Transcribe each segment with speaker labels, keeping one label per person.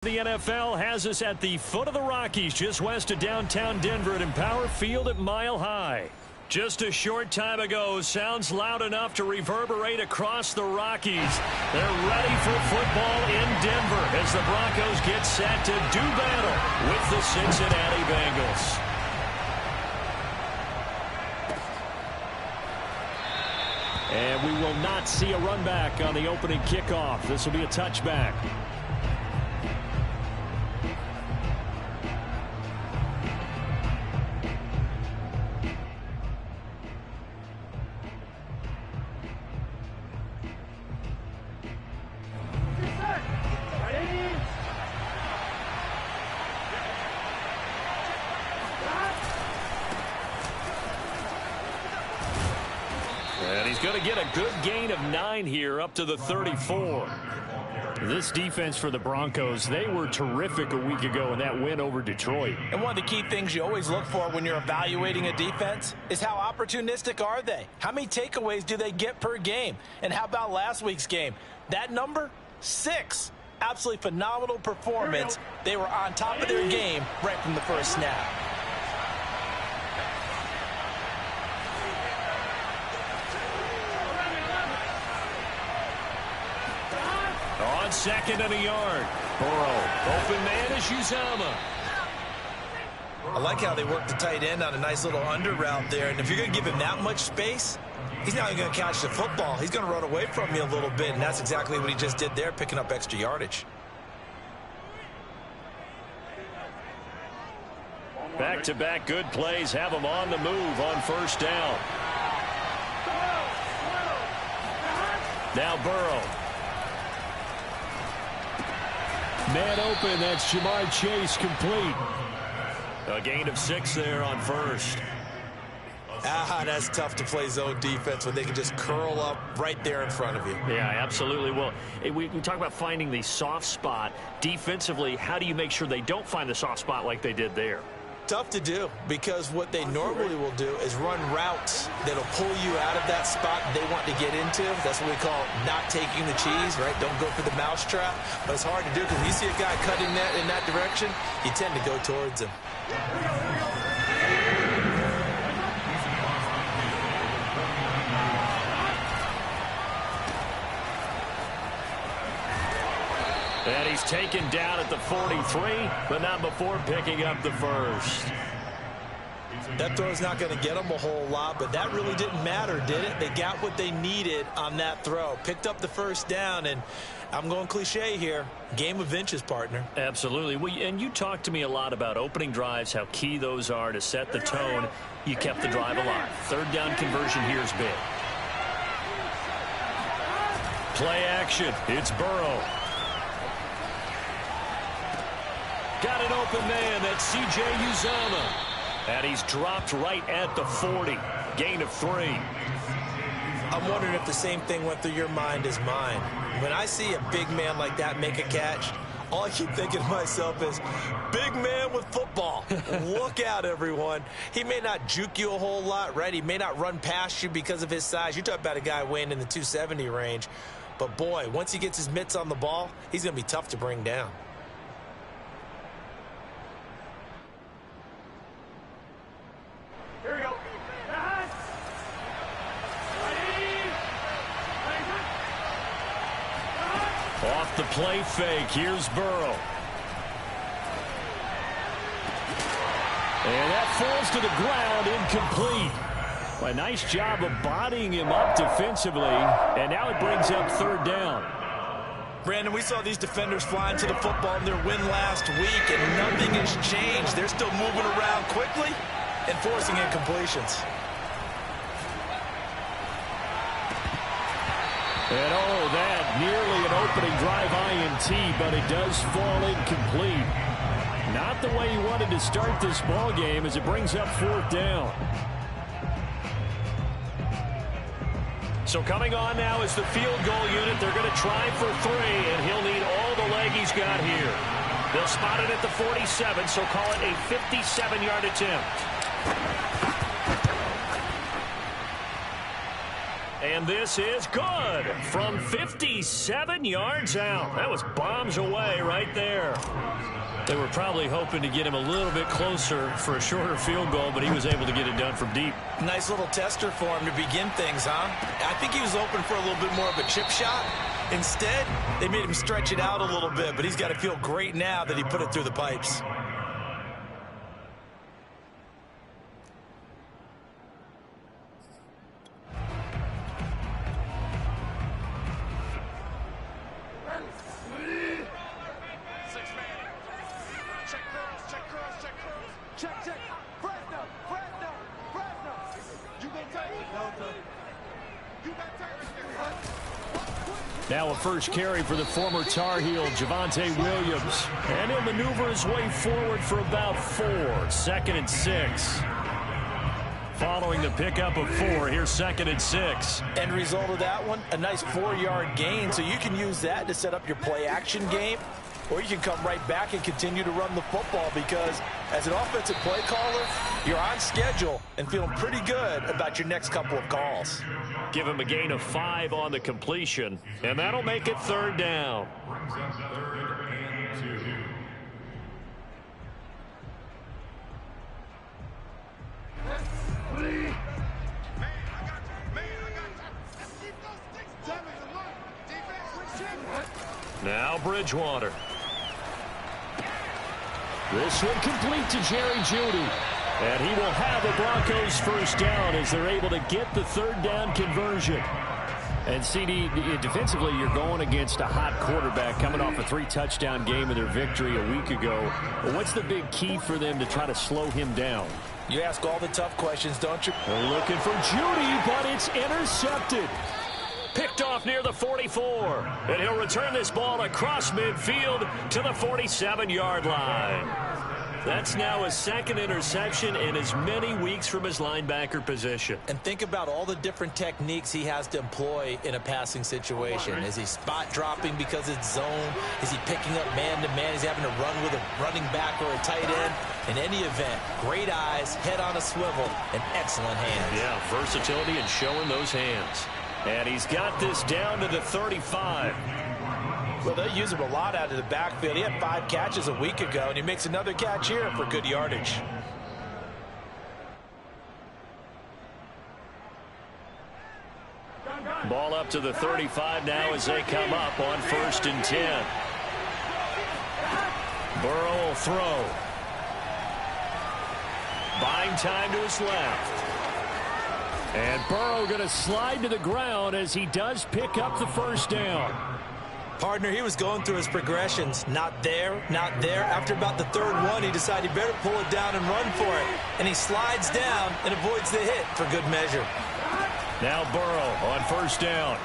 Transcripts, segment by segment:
Speaker 1: The NFL has us at the foot of the Rockies, just west of downtown Denver at Empower Field at Mile High. Just a short time ago, sounds loud enough to reverberate across the Rockies. They're ready for football in Denver as the Broncos get set to do battle with the Cincinnati Bengals. And we will not see a run back on the opening kickoff. This will be a touchback. Going to get a good gain of 9 here up to the 34. This defense for the Broncos, they were terrific a week ago in that win over Detroit.
Speaker 2: And one of the key things you always look for when you're evaluating a defense is how opportunistic are they? How many takeaways do they get per game? And how about last week's game? That number, 6. Absolutely phenomenal performance. They were on top of their game right from the first snap.
Speaker 1: On second and a yard. Burrow. Open man is Uzomah.
Speaker 2: I like how they work the tight end on a nice little under route there. And if you're going to give him that much space, he's not going to catch the football. He's going to run away from you a little bit. And that's exactly what he just did there, picking up extra yardage.
Speaker 1: Back-to-back good plays have him on the move on first down. Now Burrow. Man open, that's Jamar Chase complete. A gain of 6 there on first.
Speaker 2: That's tough to play zone defense when they can just curl up right there in front of you.
Speaker 1: Yeah, absolutely. Well, we talk about finding the soft spot. Defensively, how do you make sure they don't find the soft spot like they did there?
Speaker 2: Tough to do, because what they normally will do is run routes that'll pull you out of that spot they want to get into. That's what we call not taking the cheese, right? Don't go for the mousetrap. But it's hard to do because when you see a guy cutting that in that direction, you tend to go towards him.
Speaker 1: And he's taken down at the 43, but not before picking up the first.
Speaker 2: That throw's not going to get them a whole lot, but that really didn't matter, did it? They got what they needed on that throw. Picked up the first down, and I'm going cliche here. Game of inches, partner.
Speaker 1: Absolutely. And you talked to me a lot about opening drives, how key those are to set the tone. You kept the drive alive. Third down conversion here is big. Play action. It's Burrow. Got an open man. That's C.J. Uzomah. And he's dropped right at the 40. Gain of 3.
Speaker 2: I'm wondering if the same thing went through your mind as mine. When I see a big man like that make a catch, all I keep thinking to myself is, big man with football. Look out, everyone. He may not juke you a whole lot, right? He may not run past you because of his size. You're talking about a guy weighing in the 270 range. But, boy, once he gets his mitts on the ball, he's going to be tough to bring down.
Speaker 3: Here we go.
Speaker 1: Off the play fake, here's Burrow. And that falls to the ground, incomplete. A nice job of bodying him up defensively, and now it brings up third down.
Speaker 2: Brandon, we saw these defenders flying to the football in their win last week, and nothing has changed. They're still moving around quickly and forcing incompletions.
Speaker 1: And oh, that nearly an opening drive INT, but it does fall incomplete. Not the way he wanted to start this ball game as it brings up fourth down. So coming on now is the field goal unit. They're going to try for 3, and he'll need all the leg he's got here. They'll spot it at the 47, so call it a 57-yard attempt. And this is good from 57 yards out. That was bombs away right there. They were probably hoping to get him a little bit closer for a shorter field goal, but he was able to get it done from deep.
Speaker 2: Nice little tester for him to begin things, huh? I think he was open for a little bit more of a chip shot. Instead, they made him stretch it out a little bit, but he's got to feel great now that he put it through the pipes.
Speaker 1: Now a first carry for the former Tar Heel, Javonte Williams. And he'll maneuver his way forward for about 4. 2nd and 6. Following the pickup of 4, here's 2nd and 6.
Speaker 2: End result of that one, a nice 4-yard gain. So you can use that to set up your play action game. Or you can come right back and continue to run the football because as an offensive play caller, you're on schedule and feeling pretty good about your next couple of calls.
Speaker 1: Give him a gain of 5 on the completion, and that'll make it 3rd down. Now Bridgewater. This one complete to Jerry Jeudy. And he will have the Broncos first down as they're able to get the 3rd down conversion. And CD, defensively, you're going against a hot quarterback coming off a 3-touchdown game of their victory a week ago. What's the big key for them to try to slow him down?
Speaker 2: You ask all the tough questions, don't you?
Speaker 1: They're looking for Jeudy, but it's intercepted. Picked off near the 44. And he'll return this ball across midfield to the 47-yard line. That's now his 2nd interception in as many weeks from his linebacker position.
Speaker 2: And think about all the different techniques he has to employ in a passing situation. Is he spot dropping because it's zone? Is he picking up man-to-man? Is he having to run with a running back or a tight end? In any event, great eyes, head on a swivel, and excellent hands.
Speaker 1: Yeah, versatility and showing those hands. And he's got this down to the 35.
Speaker 2: Well, they'll use him a lot out of the backfield. He had 5 catches a week ago, and he makes another catch here for good yardage.
Speaker 1: Ball up to the 35 now as they come up on 1st and 10. Burrow will throw. Buying time to his left. And Burrow going to slide to the ground as he does pick up the 1st down.
Speaker 2: Partner, he was going through his progressions. Not there, not there. After about the 3rd one, he decided he better pull it down and run for it. And he slides down and avoids the hit for good measure.
Speaker 1: Now Burrow on 1st down.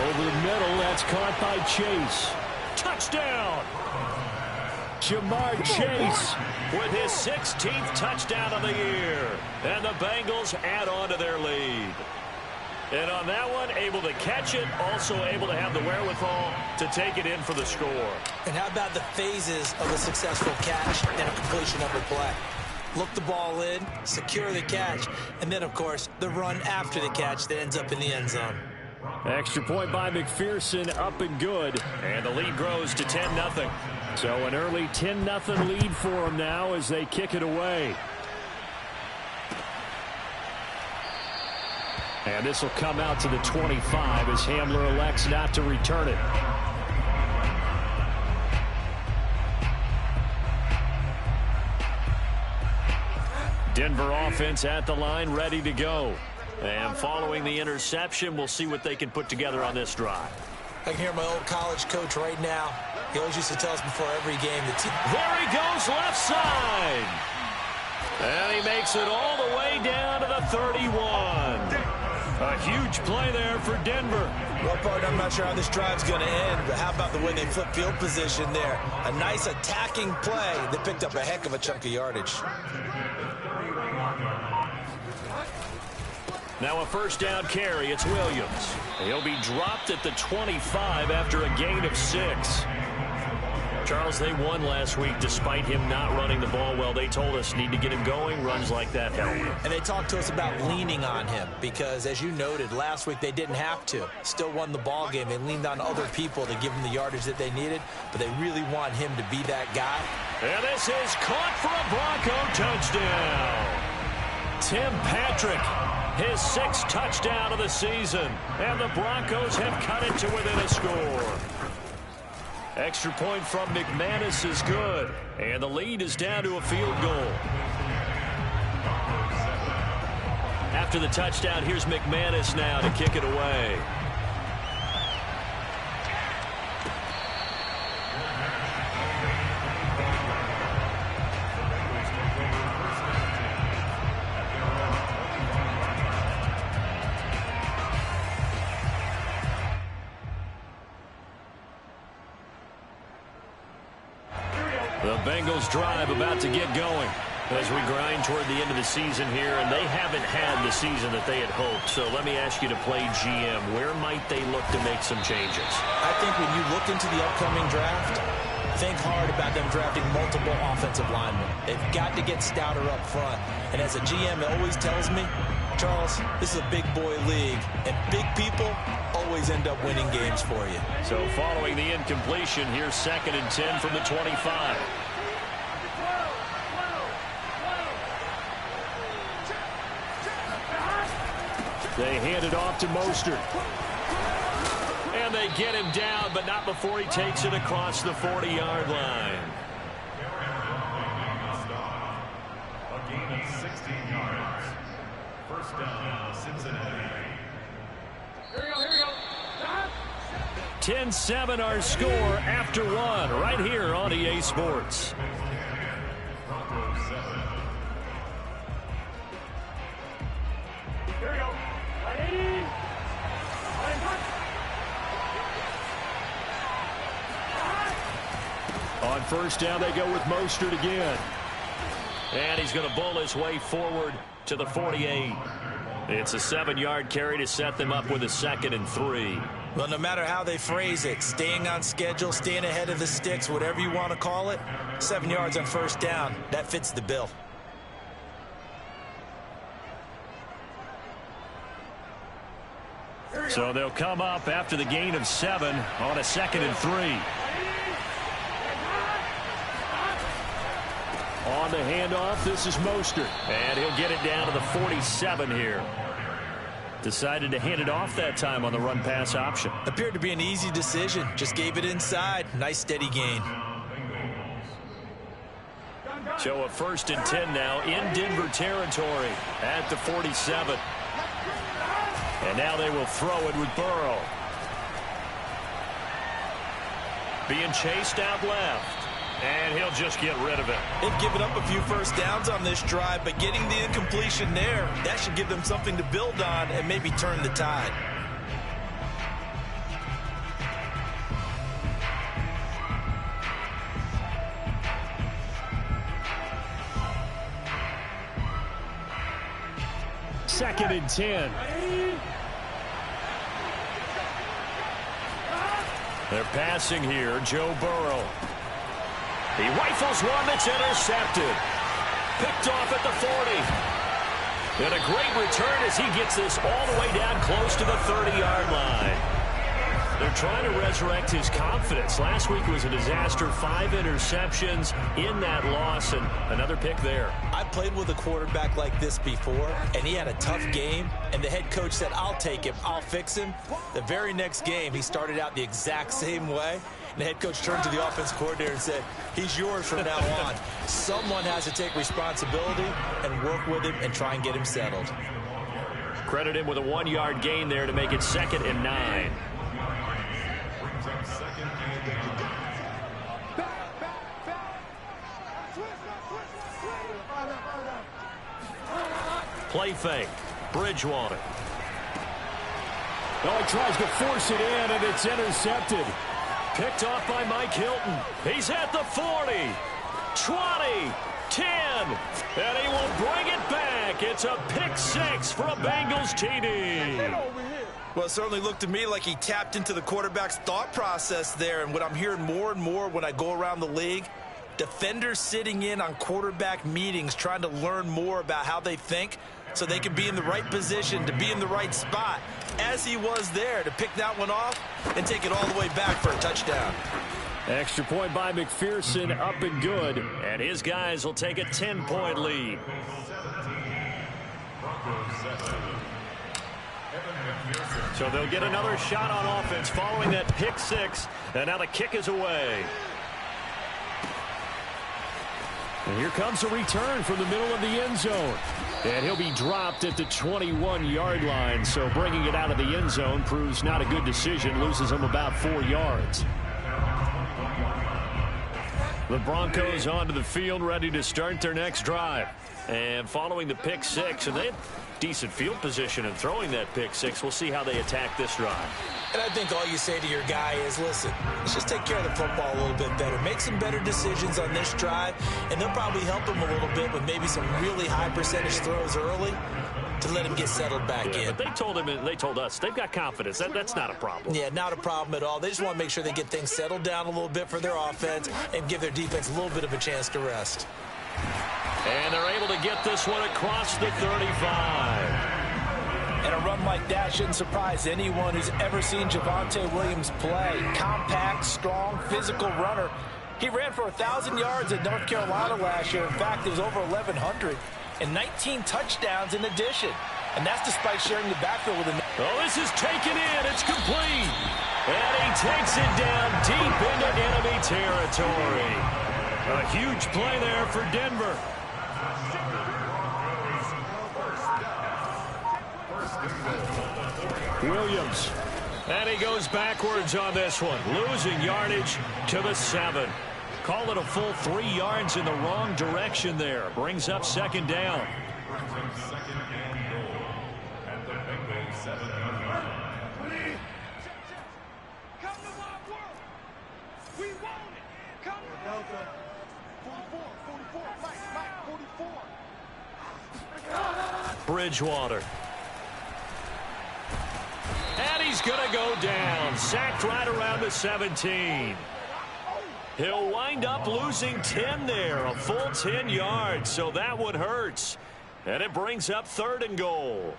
Speaker 1: Over the middle, that's caught by Chase. Touchdown! Jamar Chase with his 16th touchdown of the year. And the Bengals add on to their lead. And on that one, able to catch it, also able to have the wherewithal to take it in for the score.
Speaker 2: And how about the phases of a successful catch and a completion of a play? Look the ball in, secure the catch, and then, of course, the run after the catch that ends up in the end zone.
Speaker 1: Extra point by McPherson, up and good. And the lead grows to 10-0. So an early 10-0 lead for them now as they kick it away. And this will come out to the 25 as Hamler elects not to return it. Denver offense at the line, ready to go. And following the interception, we'll see what they can put together on this drive.
Speaker 2: I can hear my old college coach right now. He always used to tell us before every game.
Speaker 1: There he goes, left side. And he makes it all the way down to the 31. A huge play there for Denver.
Speaker 2: Well, partner, I'm not sure how this drive's going to end, but how about the way they flip field position there? A nice attacking play that picked up a heck of a chunk of yardage.
Speaker 1: Now a 1st down carry. It's Williams. He'll be dropped at the 25 after a gain of 6. Charles, they won last week despite him not running the ball well. They told us need to get him going. Runs like that help.
Speaker 2: And they talked to us about leaning on him because, as you noted, last week they didn't have to. Still won the ball game. They leaned on other people to give them the yardage that they needed, but they really want him to be that guy.
Speaker 1: And this is caught for a Bronco touchdown. Tim Patrick, his 6th touchdown of the season, and the Broncos have cut it to within a score. Extra point from McManus is good, and the lead is down to a field goal. After the touchdown, here's McManus now to kick it away. The Bengals drive about to get going as we grind toward the end of the season here, and they haven't had the season that they had hoped. So let me ask you to play GM. Where might they look to make some changes?
Speaker 2: I think when you look into the upcoming draft, think hard about them drafting multiple offensive linemen. They've got to get stouter up front. And as a GM, it always tells me, Charles, this is a big boy league, and big people always end up winning games for you.
Speaker 1: So following the incompletion, here's 2nd and 10 from the 25. They hand it off to Mostert. And they get him down, but not before he takes it across the 40-yard line.
Speaker 3: A gain of 16 yards. First down, Cincinnati. Here we go.
Speaker 1: 10-7 our score after 1 right here on EA Sports.
Speaker 3: Broncos 7. Here we go. 180.
Speaker 1: On first down, they go with Mostert again. And he's going to bull his way forward to the 48. It's a 7-yard carry to set them up with a 2nd and 3.
Speaker 2: Well, no matter how they phrase it, staying on schedule, staying ahead of the sticks, whatever you want to call it, 7 yards on first down, that fits the bill.
Speaker 1: So they'll come up after the gain of 7 on a 2nd and 3. On the handoff, this is Mostert. And he'll get it down to the 47 here. Decided to hand it off that time on the run-pass option.
Speaker 2: Appeared to be an easy decision. Just gave it inside. Nice steady gain.
Speaker 1: So a 1st and 10 now in Denver territory at the 47. And now they will throw it with Burrow. Being chased out left. And he'll just get rid of it.
Speaker 2: They've given up a few first downs on this drive, but getting the incompletion there, that should give them something to build on and maybe turn the tide.
Speaker 1: Second and 10. They're passing here, Joe Burrow. He rifles one that's intercepted. Picked off at the 40. And a great return as he gets this all the way down close to the 30-yard line. They're trying to resurrect his confidence. Last week was a disaster. 5 interceptions in that loss, and another pick there.
Speaker 2: I played with a quarterback like this before, and he had a tough game, and the head coach said, I'll take him, I'll fix him. The very next game, he started out the exact same way, and the head coach turned to the offensive coordinator and said, he's yours from now on. Someone has to take responsibility and work with him and try and get him settled.
Speaker 1: Credit him with a 1-yard gain there to make it 2nd and 9. Play fake. Bridgewater.
Speaker 4: Well, he tries to force it in, and it's intercepted.
Speaker 1: Picked off by Mike Hilton. He's at the 40, 20, 10, and he will bring it back. It's a pick 6 for a Bengals TD.
Speaker 2: Well, it certainly looked to me like he tapped into the quarterback's thought process there. And what I'm hearing more and more when I go around the league, defenders sitting in on quarterback meetings trying to learn more about how they think so they can be in the right position to be in the right spot, as he was there to pick that one off and take it all the way back for a touchdown.
Speaker 1: Extra point by McPherson, up and good. And his guys will take a 10-point lead. So they'll get another shot on offense following that pick six. And now the kick is away. And here comes a return from the middle of the end zone. And he'll be dropped at the 21-yard line. So bringing it out of the end zone proves not a good decision. Loses him about 4 yards. The Broncos onto the field, ready to start their next drive. And following the pick six, and they had decent field position in throwing that pick six. We'll see how they attack this drive.
Speaker 2: And I think all you say to your guy is, listen, let's just take care of the football a little bit better. Make some better decisions on this drive, and they'll probably help him a little bit with maybe some really high percentage throws early to let him get settled back in.
Speaker 1: But they told him, and they told us, they've got confidence. That's not a problem.
Speaker 2: Yeah, not a problem at all. They just want to make sure they get things settled down a little bit for their offense and give their defense a little bit of a chance to rest.
Speaker 1: And they're able to get this one across the 35.
Speaker 2: And a run like that shouldn't surprise anyone who's ever seen Javonte Williams play. Compact, strong, physical runner. He ran for 1,000 yards at North Carolina last year. In fact, it was over 1,100 and 19 touchdowns in addition. And that's despite sharing the backfield with him.
Speaker 1: Oh, this is taken in. It's complete. And he takes it down deep into enemy territory. A huge play there for Denver. Williams. And he goes backwards on this one, losing yardage to the 7. Call it a full 3 yards in the wrong direction there. Brings up second down. Bridgewater. And he's going to go down. Sacked right around the 17. He'll wind up losing 10 there. A full 10 yards. So that one hurts. And it brings up 3rd and goal.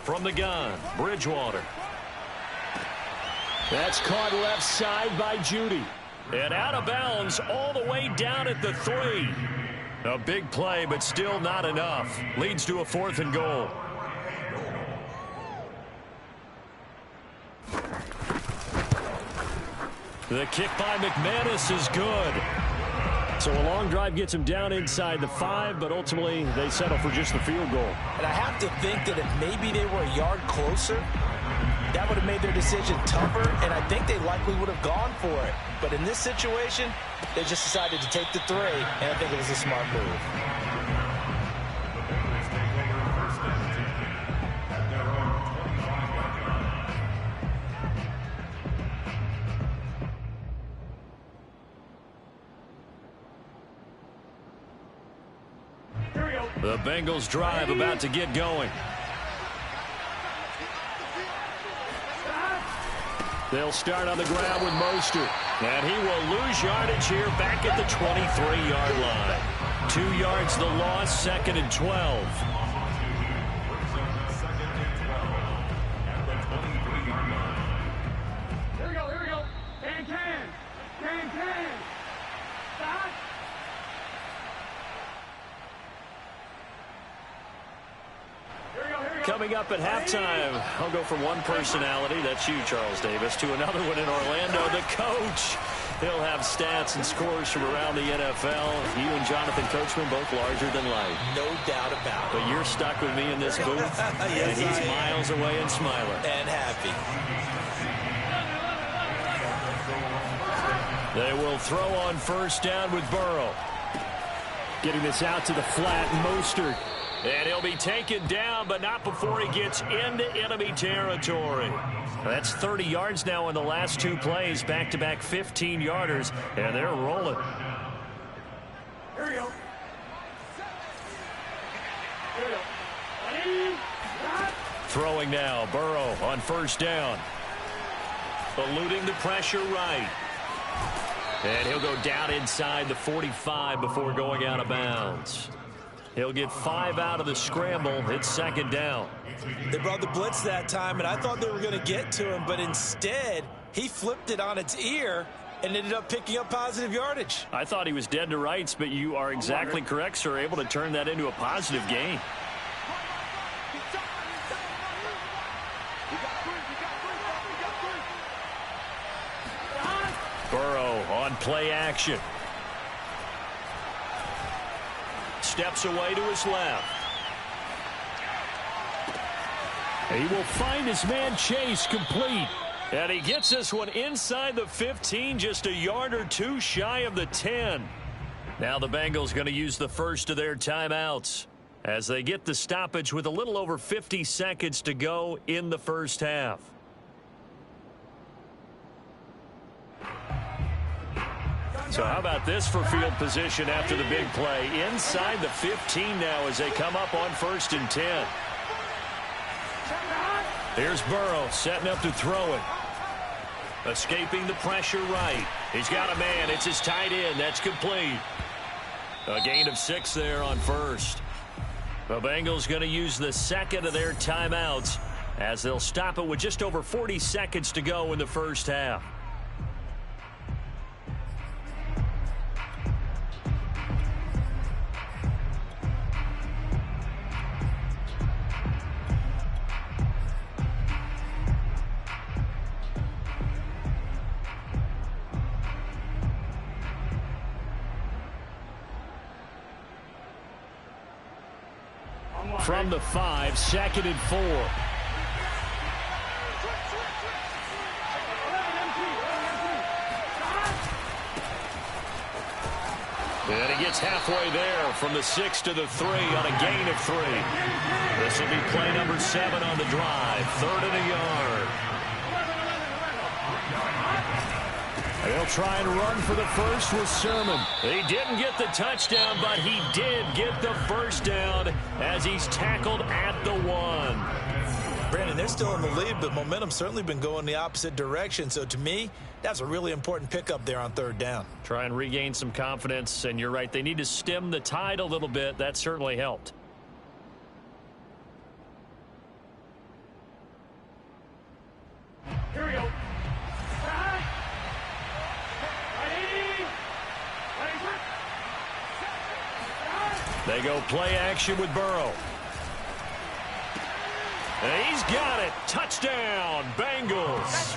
Speaker 1: From the gun, Bridgewater. That's caught left side by Judy. And out of bounds all the way down at the 3. A big play, but still not enough. Leads to a 4th and goal. The kick by McManus is good. So a long drive gets him down inside the 5, but ultimately they settle for just the field goal.
Speaker 2: And I have to think that if maybe they were a yard closer, that would have made their decision tougher, and I think they likely would have gone for it. But in this situation, they just decided to take the 3, and I think it was a smart move.
Speaker 1: The Bengals drive about to get going. They'll start on the ground with Mostert. And he will lose yardage here back at the 23-yard line. 2 yards the loss, 2nd and 12.
Speaker 3: Here we go. Can. Stop.
Speaker 1: Coming up at halftime, I'll go from one personality, that's you, Charles Davis, to another one in Orlando, the coach. He'll have stats and scores from around the NFL. You and Jonathan Coachman, both larger than life.
Speaker 2: No doubt about it.
Speaker 1: But you're stuck with me in this booth,
Speaker 2: Yes,
Speaker 1: and he's miles away and smiling.
Speaker 2: And happy.
Speaker 1: They will throw on 1st down with Burrow.
Speaker 4: Getting this out to the flat, Mostert.
Speaker 1: And he'll be taken down, but not before he gets into enemy territory. That's 30 yards now in the last 2 plays, back-to-back 15-yarders, and they're rolling.
Speaker 3: Here we go.
Speaker 1: Throwing now, Burrow on first down. Eluding the pressure right. And he'll go down inside the 45 before going out of bounds. He'll get 5 out of the scramble. It's second down.
Speaker 2: They brought the blitz that time, and I thought they were going to get to him, but instead he flipped it on its ear and ended up picking up positive yardage.
Speaker 1: I thought he was dead to rights, but you are exactly correct, sir. Able to turn that into a positive gain. Burrow on play action. Steps away to his left.
Speaker 4: He will find his man Chase complete.
Speaker 1: And he gets this one inside the 15, just a yard or 2 shy of the 10. Now the Bengals going to use the first of their timeouts as they get the stoppage with a little over 50 seconds to go in the first half. So how about this for field position after the big play? Inside the 15 now as they come up on 1st and 10. Here's Burrow setting up to throw it. Escaping the pressure right. He's got a man. It's his tight end. That's complete. A gain of 6 there on first. The Bengals going to use the second of their timeouts as they'll stop it with just over 40 seconds to go in the first half.
Speaker 4: From the 5, 2nd and 4.
Speaker 1: And he gets halfway there from the 6 to the 3 on a gain of 3. This will be play number 7 on the drive. 3rd and a yard.
Speaker 4: They'll try and run for the first with Sermon.
Speaker 1: He didn't get the touchdown, but he did get the first down as he's tackled at the 1.
Speaker 2: Brandon, they're still in the lead, but momentum's certainly been going the opposite direction. So to me, that's a really important pickup there on 3rd down.
Speaker 1: Try and regain some confidence, and you're right. They need to stem the tide a little bit. That certainly helped.
Speaker 3: Here we go.
Speaker 1: They go play action with Burrow. And he's got it. Touchdown, Bengals.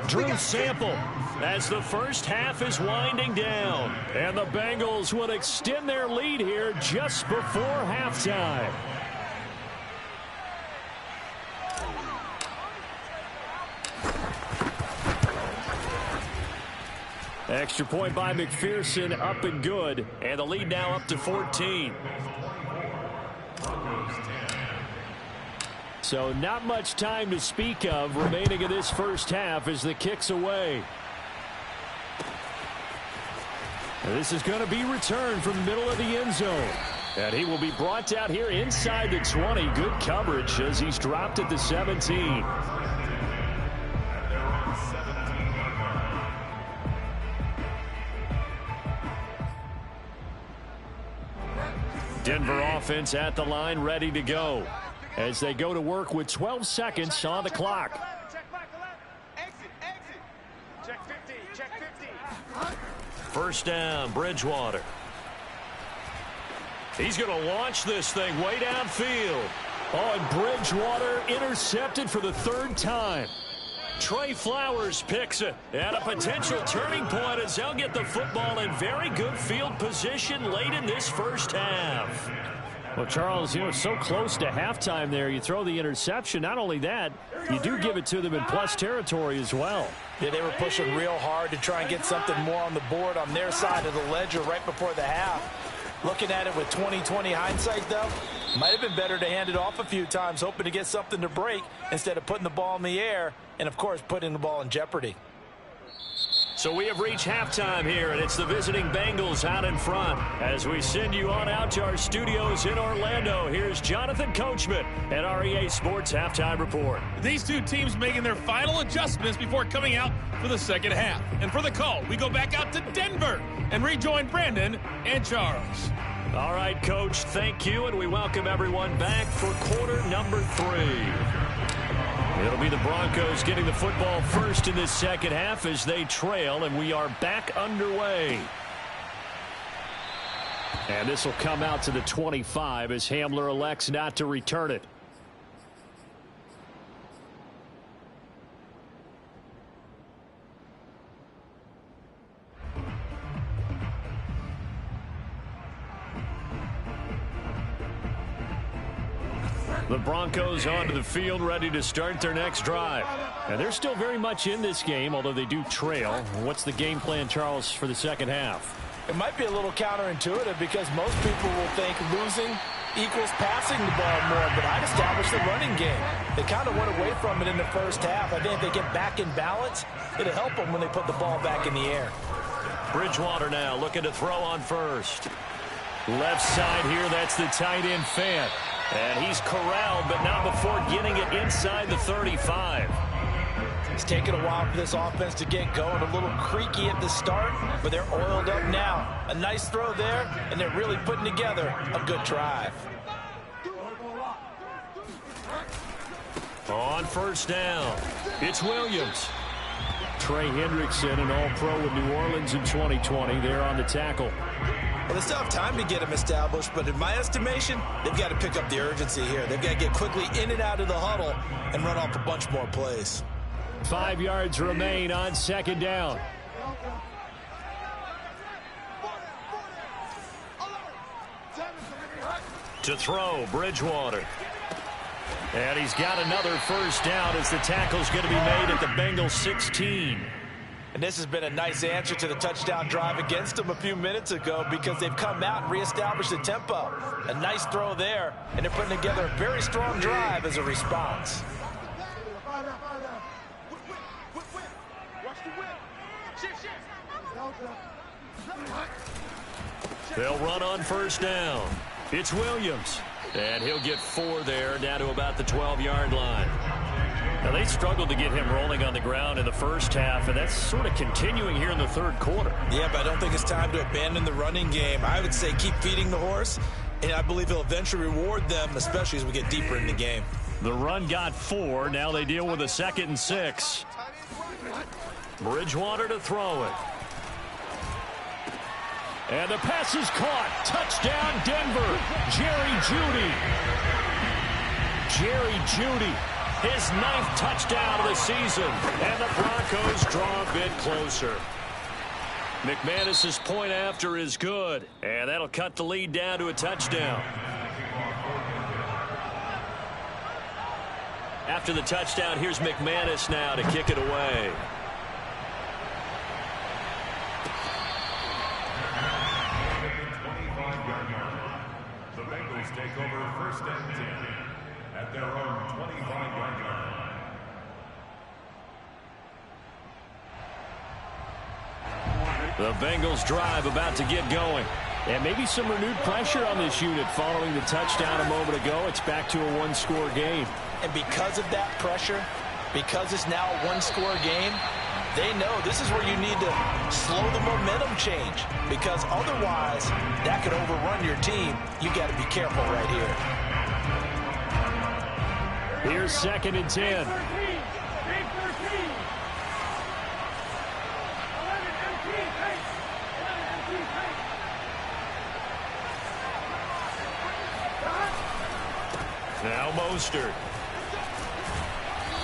Speaker 1: Drew Sample as the first half is winding down.
Speaker 4: And the Bengals will extend their lead here just before halftime.
Speaker 1: Extra point by McPherson, up and good. And the lead now up to 14.
Speaker 4: So not much time to speak of remaining in this first half as the kick's away. This is going to be returned from the middle of the end zone. And he will be brought out here inside the 20. Good coverage as he's dropped at the 17.
Speaker 1: Denver offense at the line, ready to go
Speaker 4: as they go to work with 12 seconds on the clock.
Speaker 3: Check 50, check 50.
Speaker 1: First down, Bridgewater. He's going to launch this thing way downfield.
Speaker 4: Oh, and Bridgewater intercepted for the 3rd time.
Speaker 1: Trey Flowers picks it at a potential turning point as they'll get the football in very good field position late in this first half.
Speaker 4: Well, Charles, you know, so close to halftime there. You throw the interception. Not only that, you do give it to them in plus territory as well.
Speaker 2: Yeah, they were pushing real hard to try and get something more on the board on their side of the ledger right before the half. Looking at it with 20/20 hindsight, though, might have been better to hand it off a few times, hoping to get something to break instead of putting the ball in the air and, of course, putting the ball in jeopardy.
Speaker 1: So we have reached halftime here, and it's the visiting Bengals out in front. As we send you on out to our studios in Orlando, here's Jonathan Coachman at our EA Sports Halftime Report.
Speaker 5: These two teams making their final adjustments before coming out for the second half. And for the call, we go back out to Denver and rejoin Brandon and Charles.
Speaker 1: All right, Coach, thank you, and we welcome everyone back for quarter number 3. It'll be the Broncos getting the football first in this second half as they trail, and we are back underway. And this will come out to the 25 as Hamler elects not to return it. The Broncos onto the field, ready to start their next drive. And they're still very much in this game, although they do trail. What's the game plan, Charles, for the second half?
Speaker 2: It might be a little counterintuitive because most people will think losing equals passing the ball more, but I'd establish the running game. They kind of went away from it in the first half. I think if they get back in balance, it'll help them when they put the ball back in the air.
Speaker 1: Bridgewater now looking to throw on first. Left side here, that's the tight end Fant. And he's corralled, but not before getting it inside the 35.
Speaker 2: It's taken a while for this offense to get going. A little creaky at the start, but they're oiled up now. A nice throw there, and they're really putting together a good drive.
Speaker 1: On first down, it's Williams. Trey Hendrickson, an All-Pro with New Orleans in 2020, there on the tackle.
Speaker 2: Well, they still have time to get him established, but in my estimation, they've got to pick up the urgency here. They've got to get quickly in and out of the huddle and run off a bunch more plays.
Speaker 1: 5 yards remain on second down. To throw, Bridgewater. And he's got another first down as the tackle's going to be made at the Bengals 16.
Speaker 2: And this has been a nice answer to the touchdown drive against them a few minutes ago because they've come out and reestablished the tempo. A nice throw there, and they're putting together a very strong drive as a response.
Speaker 1: They'll run on first down. It's Williams. And he'll get 4 there, down to about the 12-yard line. Now, they struggled to get him rolling on the ground in the first half, and that's sort of continuing here in the third quarter.
Speaker 2: Yeah, but I don't think it's time to abandon the running game. I would say keep feeding the horse, and I believe he'll eventually reward them, especially as we get deeper in the game.
Speaker 1: The run got 4. Now they deal with a 2nd and 6. Bridgewater to throw it. And the pass is caught. Touchdown, Denver. Jerry Jeudy. Jerry Jeudy. His 9th touchdown of the season. And the Broncos draw a bit closer. McManus's point after is good. And that'll cut the lead down to a touchdown. After the touchdown, here's McManus now to kick it away.
Speaker 6: The Bengals take over first and 10 at their own 25-yard line.
Speaker 1: The Bengals drive about to get going. And maybe some renewed pressure on this unit following the touchdown a moment ago. It's back to a one-score game.
Speaker 2: And because of that pressure, because it's now a one-score game, they know this is where you need to slow the momentum change, because otherwise that could overrun your team. You got to be careful right here.
Speaker 1: Here's 2nd and 10. Now Mostert.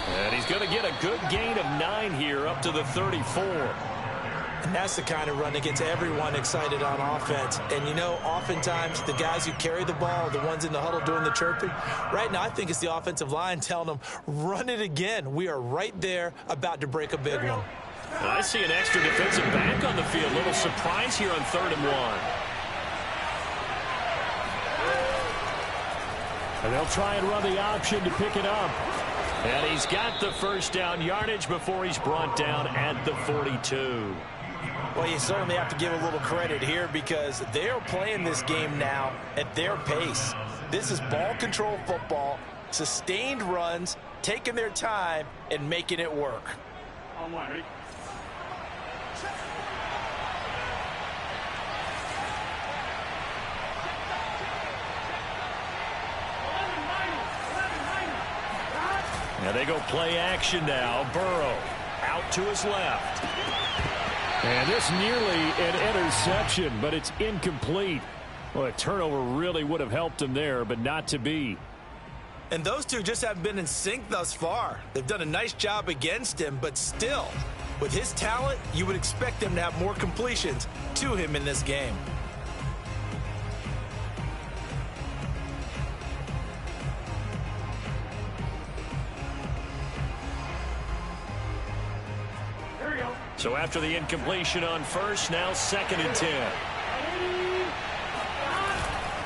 Speaker 1: And he's going to get a good gain of 9 here up to the 34.
Speaker 2: And that's the kind of run that gets everyone excited on offense. And, you know, oftentimes the guys who carry the ball are the ones in the huddle doing the chirping. Right now, I think it's the offensive line telling them, run it again. We are right there about to break a big one.
Speaker 1: And I see an extra defensive back on the field. Little surprise here on 3rd and 1.
Speaker 4: And they'll try and run the option to pick it up.
Speaker 1: And he's got the first down yardage before he's brought down at the 42.
Speaker 2: Well, you certainly have to give a little credit here because they're playing this game now at their pace. This is ball control football, sustained runs, taking their time, and making it work.
Speaker 1: Now they go play action now. Burrow out to his left.
Speaker 4: And this nearly an interception, but it's incomplete. Well, a turnover really would have helped him there, but not to be.
Speaker 2: And those two just haven't been in sync thus far. They've done a nice job against him, but still, with his talent, you would expect him to have more completions to him in this game.
Speaker 1: So after the incompletion on first, now 2nd and 10.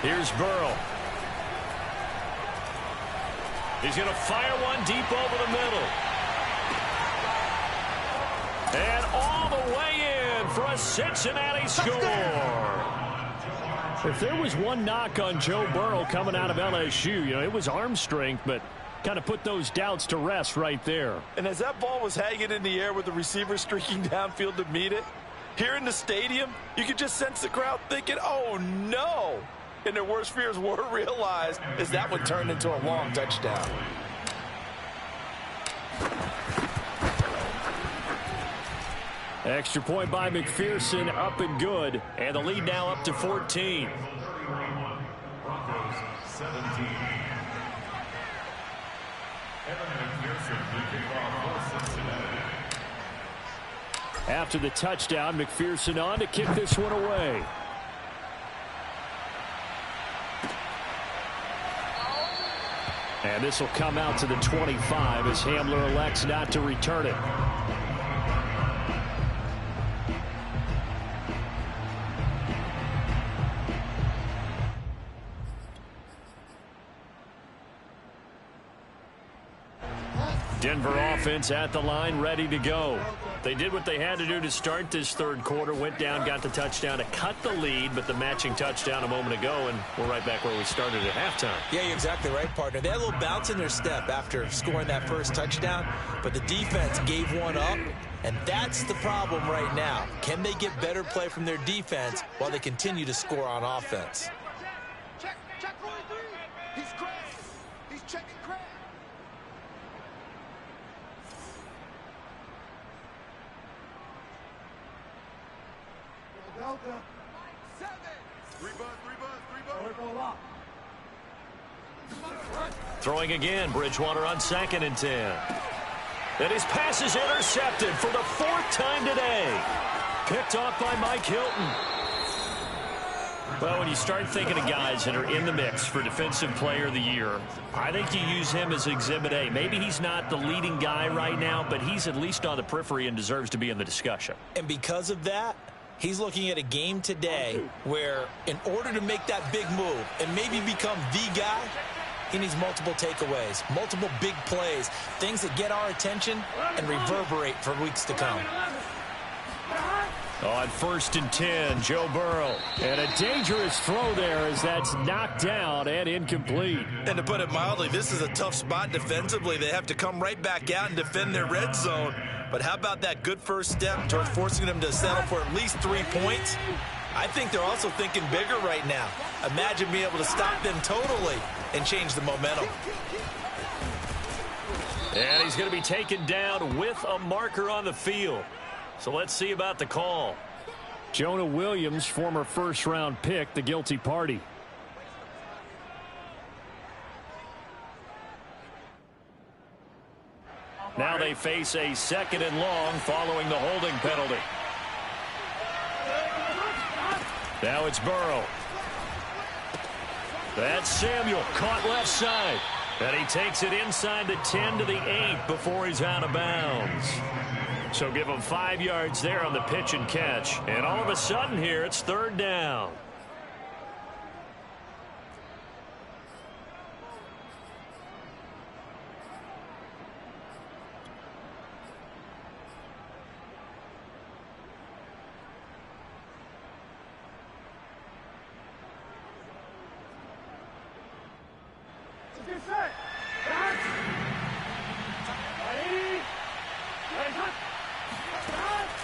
Speaker 1: Here's Burrow. He's going to fire one deep over the middle. And all the way in for a Cincinnati score.
Speaker 4: If there was one knock on Joe Burrow coming out of LSU, it was arm strength, but kind of put those doubts to rest right there.
Speaker 2: And as that ball was hanging in the air with the receiver streaking downfield to meet it, here in the stadium, you could just sense the crowd thinking, oh, no. And their worst fears were realized as that one turned into a long touchdown.
Speaker 4: Extra point by McPherson, up and good.
Speaker 1: And the lead now up to 14.
Speaker 6: Broncos 17.
Speaker 4: After the touchdown, McPherson on to kick this one away. And this will come out to the 25 as Hamler elects not to return it. Denver offense at the line, ready to go. They did what they had to do to start this third quarter, went down, got the touchdown to cut the lead, but the matching touchdown a moment ago, and we're right back where we started at halftime.
Speaker 2: Yeah, you're exactly right, partner. They had a little bounce in their step after scoring that first touchdown, but the defense gave one up, and that's the problem right now. Can they get better play from their defense while they continue to score on offense?
Speaker 3: Check 43. He's cracked. He's checking crack. Delta. 7. 3 bus.
Speaker 1: Throwing again, Bridgewater on 2nd and 10. And his pass is intercepted for the 4th time today. Picked off by Mike Hilton. Well, when you start thinking of guys that are in the mix for Defensive Player of the Year, I think you use him as Exhibit A. Maybe he's not the leading guy right now, but he's at least on the periphery and deserves to be in the discussion.
Speaker 2: And because of that, he's looking at a game today where in order to make that big move and maybe become the guy, he needs multiple takeaways, multiple big plays, things that get our attention and reverberate for weeks to come.
Speaker 4: On 1st and 10, Joe Burrow. And a dangerous throw there as that's knocked down and incomplete.
Speaker 2: And to put it mildly, this is a tough spot defensively. They have to come right back out and defend their red zone. But how about that good first step towards forcing them to settle for at least 3 points? I think they're also thinking bigger right now. Imagine being able to stop them totally and change the momentum.
Speaker 1: And he's going to be taken down with a marker on the field. So let's see about the call.
Speaker 4: Jonah Williams, former first-round pick, the guilty party.
Speaker 1: Now they face a 2nd and long following the holding penalty. Now it's Burrow. That's Samuel, caught left side. And he takes it inside the 10 to the 8 before he's out of bounds. So give him 5 yards there on the pitch and catch. And all of a sudden here, it's 3rd down.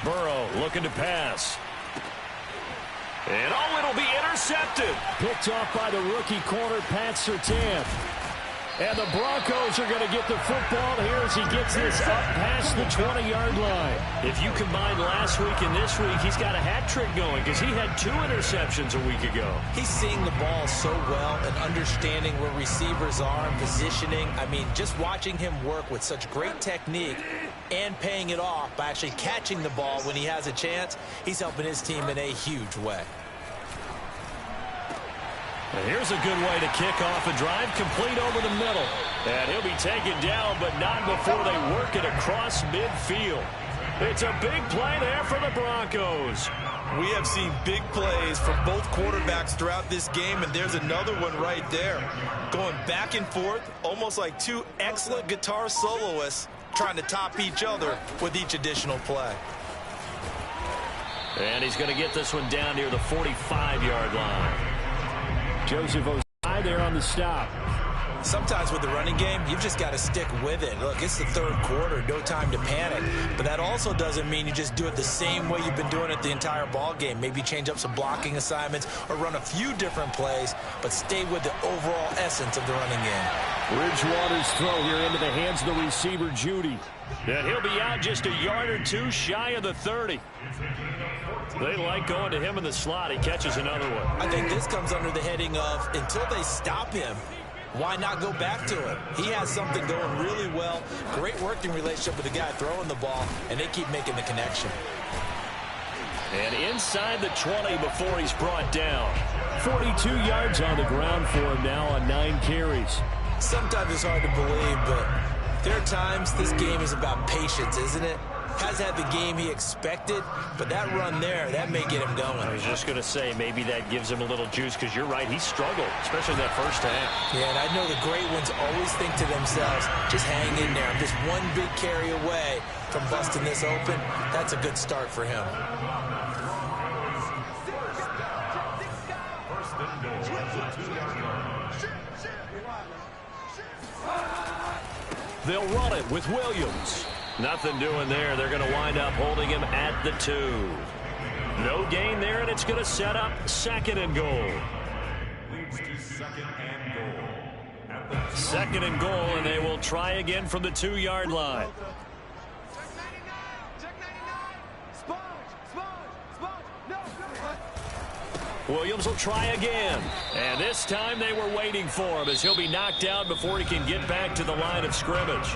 Speaker 1: Burrow looking to pass. And oh, it'll be intercepted. Picked off by the rookie corner, Pat Surtain. And the Broncos are going to get the football here as he gets this up past the 20-yard line. If you combine last week and this week, he's got a hat trick going because he had 2 interceptions a week ago.
Speaker 2: He's seeing the ball so well and understanding where receivers are and positioning. I mean, just watching him work with such great technique and paying it off by actually catching the ball when he has a chance, he's helping his team in a huge way.
Speaker 1: And here's a good way to kick off a drive, complete over the middle. And he'll be taken down, but not before they work it across midfield. It's a big play there for the Broncos.
Speaker 2: We have seen big plays from both quarterbacks throughout this game, and there's another one right there. Going back and forth, almost like 2 excellent guitar soloists trying to top each other with each additional play.
Speaker 1: And he's going to get this one down near the 45-yard line. Joseph Osai there on the stop.
Speaker 2: Sometimes with the running game, you've just got to stick with it. Look, it's the 3rd quarter, no time to panic. But that also doesn't mean you just do it the same way you've been doing it the entire ball game. Maybe change up some blocking assignments or run a few different plays, but stay with the overall essence of the running game.
Speaker 1: Bridgewater's throw here into the hands of the receiver, Judy. And he'll be out just a yard or 2 shy of the 30. They like going to him in the slot. He catches another one.
Speaker 2: I think this comes under the heading of until they stop him, why not go back to him? He has something going really well. Great working relationship with the guy throwing the ball, and they keep making the connection.
Speaker 1: And inside the 20 before he's brought down. 42 yards on the ground for him now on 9 carries.
Speaker 2: Sometimes it's hard to believe, but there are times this game is about patience, isn't it? Has had the game he expected, but that run there, that may get him going.
Speaker 1: I was just going to say, maybe that gives him a little juice, because you're right, he struggled, especially that first half.
Speaker 2: Yeah, and I know the great ones always think to themselves, just hang in there. I'm just one big carry away from busting this open. That's a good start for him.
Speaker 1: They'll run it with Williams. Nothing doing there. They're going to wind up holding him at the 2. No gain there, and it's going to set up 2nd and goal.
Speaker 6: Leads to 2nd and goal.
Speaker 1: 2nd and goal, and they will try again from the 2-yard line. Williams will try again. And this time they were waiting for him as he'll be knocked out before he can get back to the line of scrimmage.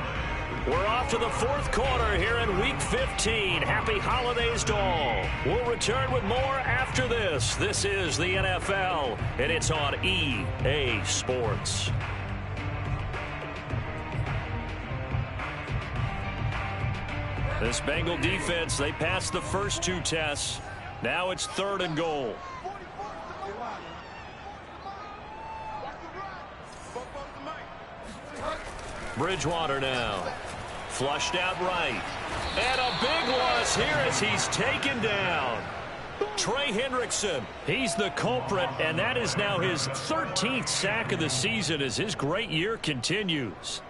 Speaker 1: We're off to the 4th quarter here in Week 15. Happy holidays to all. We'll return with more after this. This is the NFL, and it's on EA Sports. This Bengal defense, they passed the first 2 tests. Now it's 3rd and goal. Bridgewater now. Flushed out right. And a big loss here as he's taken down. Trey Hendrickson, he's the culprit, and that is now his 13th sack of the season as his great year continues.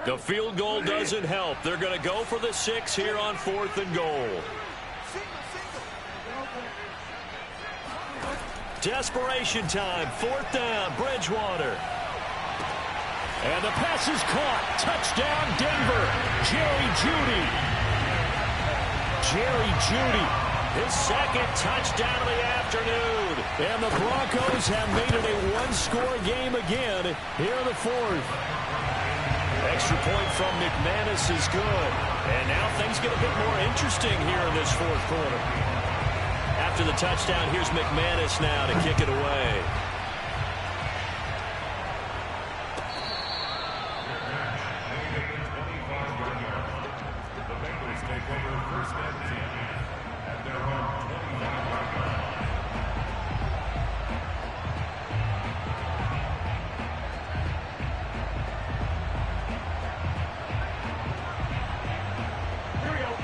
Speaker 1: The field goal doesn't help. They're going to go for the 6 here on 4th and goal. Desperation time. 4th down. Bridgewater. And the pass is caught. Touchdown, Denver. Jerry Jeudy. Jerry Jeudy. His 2nd touchdown of the afternoon. And the Broncos have made it a 1-score game again here in the 4th. Extra point from McManus is good. And now things get a bit more interesting here in this 4th quarter. After the touchdown, here's McManus now to kick it away.
Speaker 6: The Bengals take over 1st and 10 at their own 25-yard line.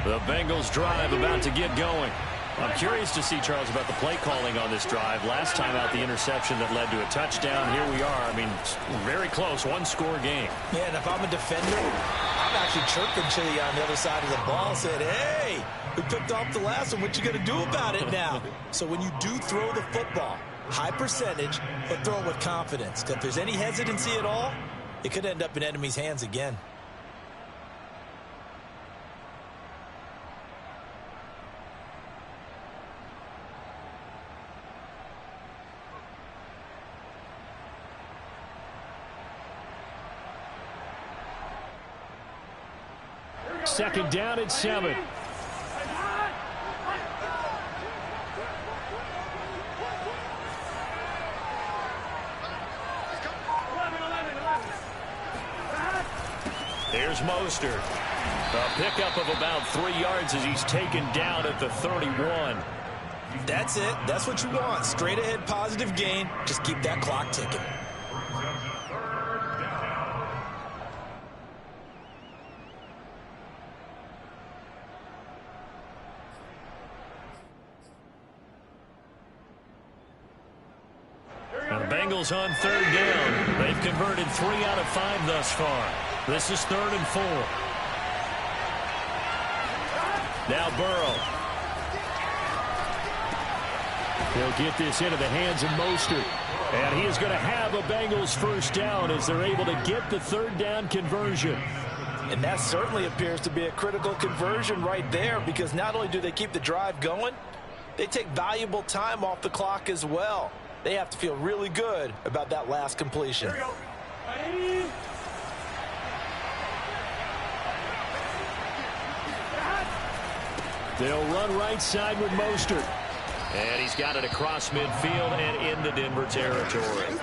Speaker 1: The Bengals drive about to get going. I'm curious to see, Charles, about the play calling on this drive. Last time out, the interception that led to a touchdown. Here we are. I mean, very close, one-score game.
Speaker 2: Yeah, and if I'm a defender, I'm actually chirping Chili on the other side of the ball, saying, hey, we picked off the last one. What you going to do about it now? So when you do throw the football, high percentage, but throw it with confidence. If there's any hesitancy at all, it could end up in enemy's hands again.
Speaker 1: Second down at 7. Here's Mostert. A pickup of about 3 yards as he's taken down at the 31.
Speaker 2: That's it. That's what you want. Straight ahead positive gain. Just keep that clock ticking.
Speaker 1: Bengals on 3rd down. They've converted 3 out of 5 thus far. This is 3rd and 4. Now Burrow. He'll get this into the hands of Mostert. And he is going to have a Bengals first down as they're able to get the 3rd down conversion.
Speaker 2: And that certainly appears to be a critical conversion right there, because not only do they keep the drive going, they take valuable time off the clock as well. They have to feel really good about that last completion.
Speaker 1: Here we go. They'll run right side with Mostert. And he's got it across midfield and into Denver territory.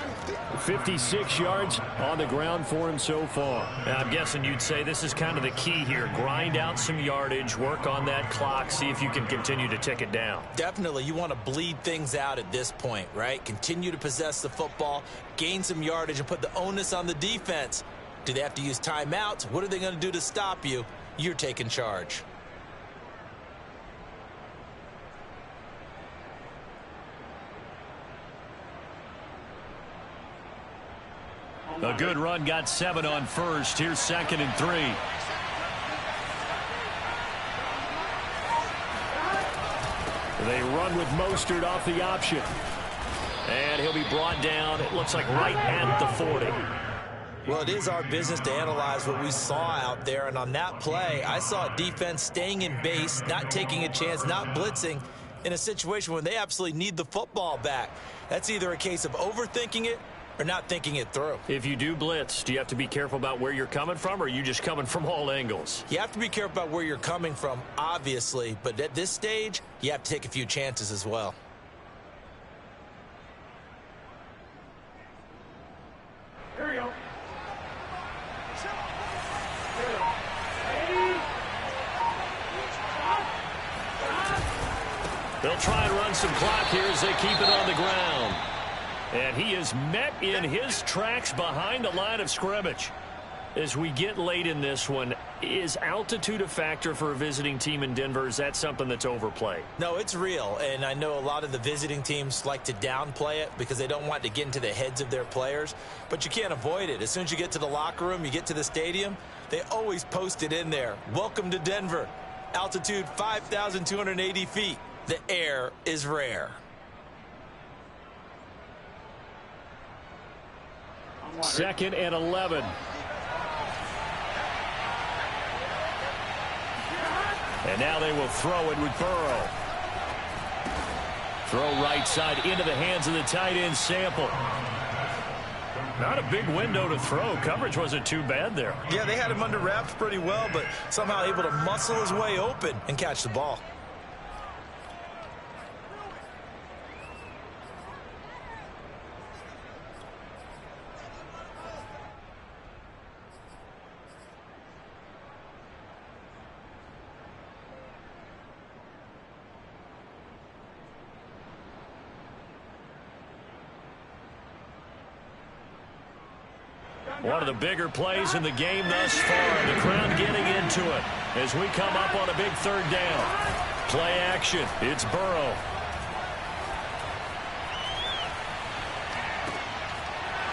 Speaker 1: 56 yards on the ground for him so far. Now, I'm guessing you'd say this is kind of the key here. Grind out some yardage, work on that clock, see if you can continue to tick it down.
Speaker 2: Definitely. You want to bleed things out at this point, right? Continue to possess the football, gain some yardage, and put the onus on the defense. Do they have to use timeouts? What are they going to do to stop you? You're taking charge.
Speaker 1: A good run, got 7 on first. Here's 2nd and 3. They run with Mostert off the option. And he'll be brought down, it looks like right at the 40.
Speaker 2: Well, it is our business to analyze what we saw out there. And on that play, I saw a defense staying in base, not taking a chance, not blitzing in a situation where they absolutely need the football back. That's either a case of overthinking it or not thinking it through.
Speaker 1: If you do blitz, do you have to be careful about where you're coming from, or are you just coming from all angles?
Speaker 2: You have to be careful about where you're coming from, obviously, but at this stage, you have to take a few chances as well.
Speaker 1: Here we go. They'll try and run some clock here as they keep it on the ground. And he is met in his tracks behind the line of scrimmage. As we get late in this one, is altitude a factor for a visiting team in Denver? Is that something that's overplayed?
Speaker 2: No, it's real, and I know a lot of the visiting teams like to downplay it because they don't want to get into the heads of their players, but you can't avoid it. As soon as you get to the locker room, you get to the stadium, they always post it in there. Welcome to Denver. Altitude 5,280 feet. The air is rare.
Speaker 1: 2nd and 11. And now they will throw it with Burrow. Throw right side into the hands of the tight end Sample. Not a big window to throw. Coverage wasn't too bad there.
Speaker 2: Yeah, they had him under wraps pretty well, but somehow able to muscle his way open and catch the ball.
Speaker 1: One of the bigger plays in the game thus far. The crowd getting into it as we come up on a big third down. Play action. It's Burrow.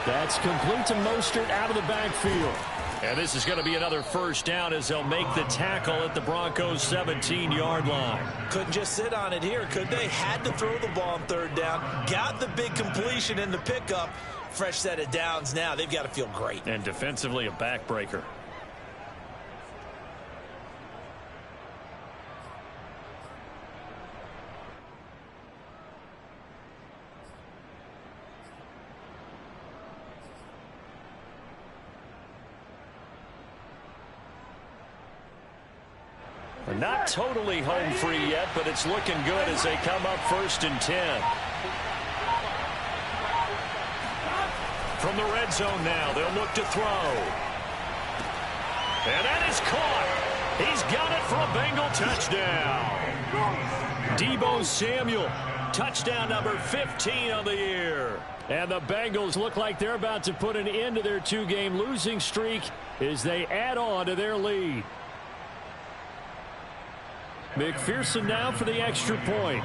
Speaker 1: That's complete to Mostert out of the backfield. And this is going to be another first down as they'll make the tackle at the Broncos' 17-yard line.
Speaker 2: Couldn't just sit on it here, could they? Had to throw the ball on third down. Got the big completion in the pickup. Fresh set of downs now. They've got to feel great.
Speaker 1: And defensively, a backbreaker. We're not totally home free yet, but it's looking good as they come up 1st and 10. From the red zone now, they'll look to throw. And that is caught. He's got it for a Bengal touchdown. Deebo Samuel, touchdown number 15 on the year. And the Bengals look like they're about to put an end to their 2-game losing streak as they add on to their lead. McPherson now for the extra point.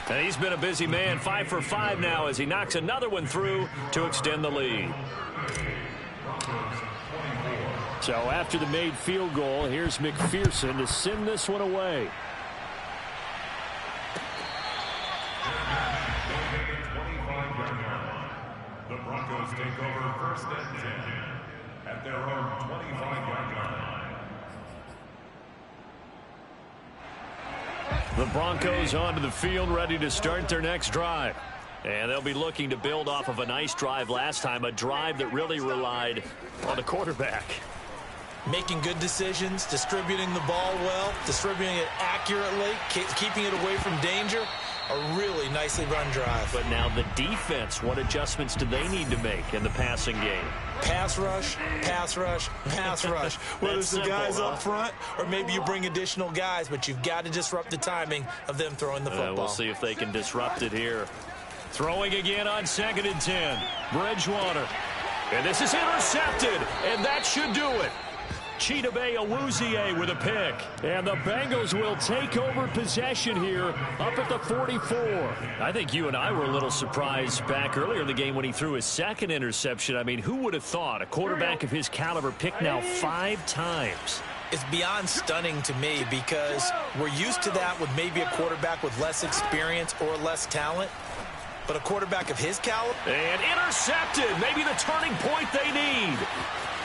Speaker 1: And he's been a busy man, 5 for 5 now as he knocks another one through to extend the lead. So after the made field goal, here's McPherson to send this one away.
Speaker 6: The Broncos take over 1st and 10 at their own 25-yard line.
Speaker 1: The Broncos onto the field, ready to start their next drive. And they'll be looking to build off of a nice drive last time, a drive that really relied on the quarterback.
Speaker 2: Making good decisions, distributing the ball well, distributing it accurately, keeping it away from danger. A really nicely run drive.
Speaker 1: But now the defense, what adjustments do they need to make in the passing game?
Speaker 2: Pass rush, pass rush, pass rush. Whether it's the guys up front or maybe you bring additional guys, but you've got to disrupt the timing of them throwing the football.
Speaker 1: We'll see if they can disrupt it here. Throwing again on 2nd and 10. Bridgewater. And this is intercepted, and that should do it. Chidobe Awuzie with a pick. And the Bengals will take over possession here up at the 44. I think you and I were a little surprised back earlier in the game when he threw his 2nd interception. I mean, who would have thought a quarterback of his caliber picked now 5 times?
Speaker 2: It's beyond stunning to me because we're used to that with maybe a quarterback with less experience or less talent. But a quarterback of his caliber.
Speaker 1: And intercepted. Maybe the turning point they need.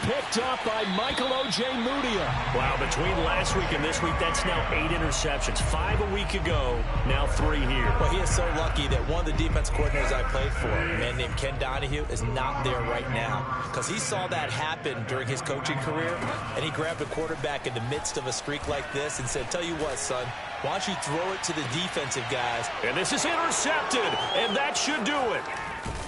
Speaker 1: Picked up by Michael Ojemudia. Wow, between last week and this week, that's now 8 interceptions. 5 a week ago, now 3 here.
Speaker 2: Well, he is so lucky that one of the defense coordinators I played for, a man named Ken Donahue, is not there right now. Because he saw that happen during his coaching career, and he grabbed a quarterback in the midst of a streak like this and said, tell you what, son, why don't you throw it to the defensive guys?
Speaker 1: And this is intercepted, and that should do it.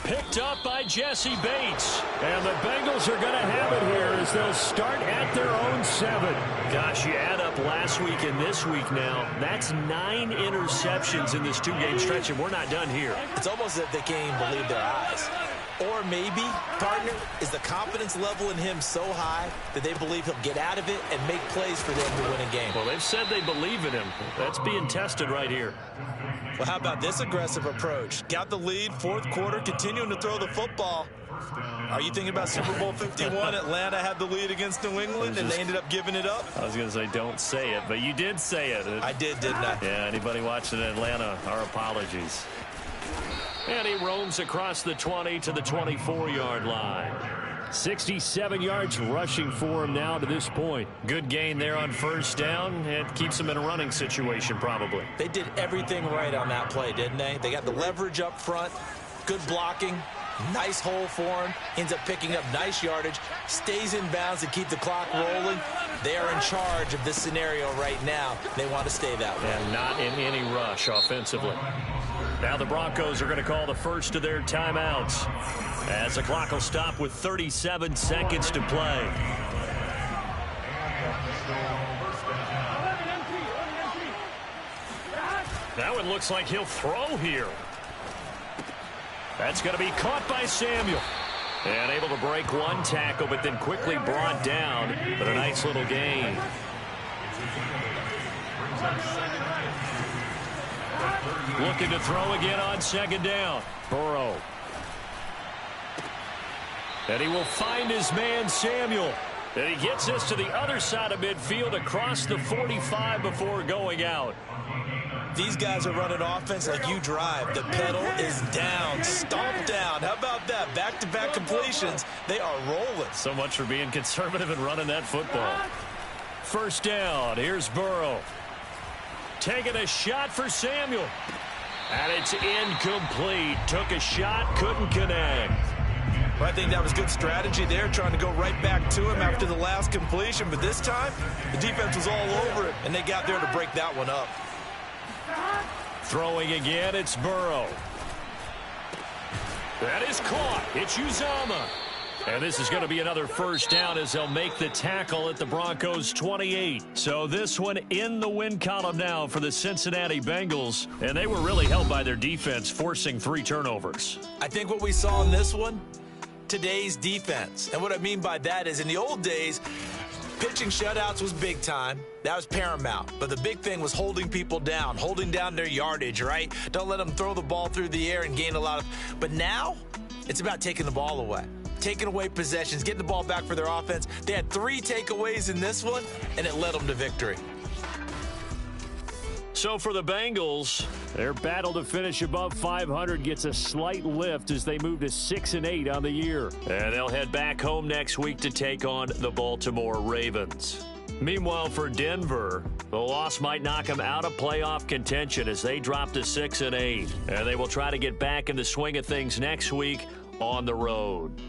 Speaker 1: Picked up by Jesse Bates. And the Bengals are going to have it here as they'll start at their own 7. Gosh, you add up last week and this week now. That's 9 interceptions in this 2-game stretch, and we're not done here.
Speaker 2: It's almost as if they can't even believe their eyes. Or maybe, partner, is the confidence level in him so high that they believe he'll get out of it and make plays for them to win a game.
Speaker 1: Well, they've said they believe in him. That's being tested right here.
Speaker 2: Well, how about this aggressive approach? Got the lead, 4th quarter, continuing to throw the football. Are you thinking about Super Bowl 51? Atlanta had the lead against New England, and they ended up giving it up?
Speaker 1: I was going to say, don't say it, but you did say it.
Speaker 2: I did, didn't I?
Speaker 1: Yeah, anybody watching Atlanta, our apologies. And he roams across the 20 to the 24-yard line. 67 yards rushing for him now to this point. Good gain there on 1st down. It keeps him in a running situation probably.
Speaker 2: They did everything right on that play, didn't they? They got the leverage up front, good blocking, nice hole for him, ends up picking up nice yardage, stays in bounds to keep the clock rolling. They are in charge of this scenario right now. They want to stay that way.
Speaker 1: And not in any rush offensively. Now the Broncos are going to call the first of their timeouts as the clock will stop with 37 seconds to play. That one looks like he'll throw here. That's going to be caught by Samuel. And able to break one tackle, but then quickly brought down. But a nice little gain. Looking to throw again on second down. Burrow. And he will find his man, Samuel. And he gets this to the other side of midfield across the 45 before going out.
Speaker 2: These guys are running offense like you drive. The pedal is down, stomped down. How about that? Back-to-back completions. They are rolling.
Speaker 1: So much for being conservative and running that football. First down. Here's Burrow. Taking a shot for Samuel. And it's incomplete. Took a shot, couldn't connect.
Speaker 2: Well, I think that was good strategy there, trying to go right back to him after the last completion. But this time, the defense was all over it, and they got there to break that one up.
Speaker 1: Throwing again, it's Burrow. That is caught. It's Uzomah. And this is going to be another first down as they'll make the tackle at the Broncos 28. So this one in the win column now for the Cincinnati Bengals. And they were really helped by their defense, forcing 3 turnovers.
Speaker 2: I think what we saw in this one, today's defense. And what I mean by that is in the old days, pitching shutouts was big time. That was paramount. But the big thing was holding people down, holding down their yardage, right? Don't let them throw the ball through the air and gain a lot of... But now, it's about taking the ball away. Taking away possessions, getting the ball back for their offense. They had 3 takeaways in this one, and it led them to victory.
Speaker 1: So for the Bengals, their battle to finish above 500 gets a slight lift as they move to 6-8 on the year. And they'll head back home next week to take on the Baltimore Ravens. Meanwhile, for Denver, the loss might knock them out of playoff contention as they drop to 6-8. And they will try to get back in the swing of things next week on the road.